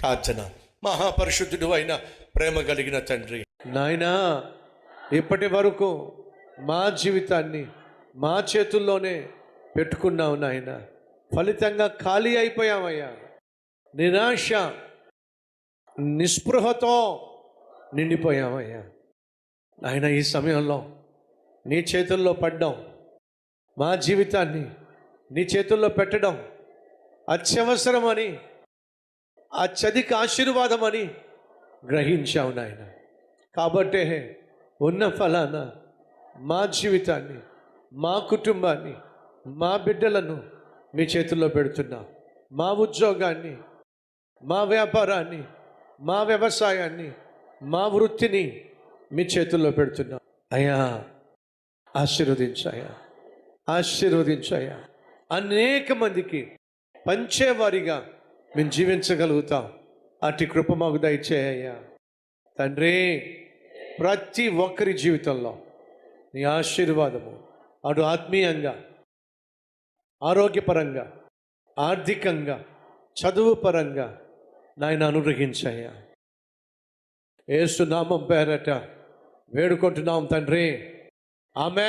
ప్రార్థన. మహాపరిశుద్ధుడు అయిన ప్రేమ కలిగిన తండ్రి, నాయనా, ఇప్పటి వరకు మా జీవితాన్ని మా చేతుల్లోనే పెట్టుకున్నావు నాయన. ఫలితంగా ఖాళీ అయిపోయామయ్యా. నిరాశ నిస్పృహతో నిండిపోయామయ్యా. నాయన, ఈ సమయంలో నీ చేతుల్లో పడ్డాం. మా జీవితాన్ని నీ చేతుల్లో పెట్టడం అత్యవసరమని, అత్యధిక ఆశీర్వాదమని గ్రహించావు నాయన. కాబట్టే ఉన్న ఫలాన మా జీవితాన్ని, మా కుటుంబాన్ని, మా బిడ్డలను మీ చేతుల్లో పెడుతున్నా. మా ఉద్యోగాన్ని, మా వ్యాపారాన్ని, మా వ్యవసాయాన్ని, మా వృత్తిని మీ చేతుల్లో పెడుతున్నా. అయ్యా, ఆశీర్వదించాయా, ఆశీర్వదించాయా. అనేక మందికి పంచేవారిగా మేము జీవించగలుగుతాం. అట్టి కృప మాకు దయచేయ్యా తండ్రి. ప్రతి ఒక్కరి జీవితంలో నీ ఆశీర్వాదము అటు ఆత్మీయంగా, ఆరోగ్యపరంగా, ఆర్థికంగా, చదువు పరంగా నాయన అనుగ్రహించాయా. యేసు నామం పేరట వేడుకుంటున్నాం తండ్రి. ఆమేన్.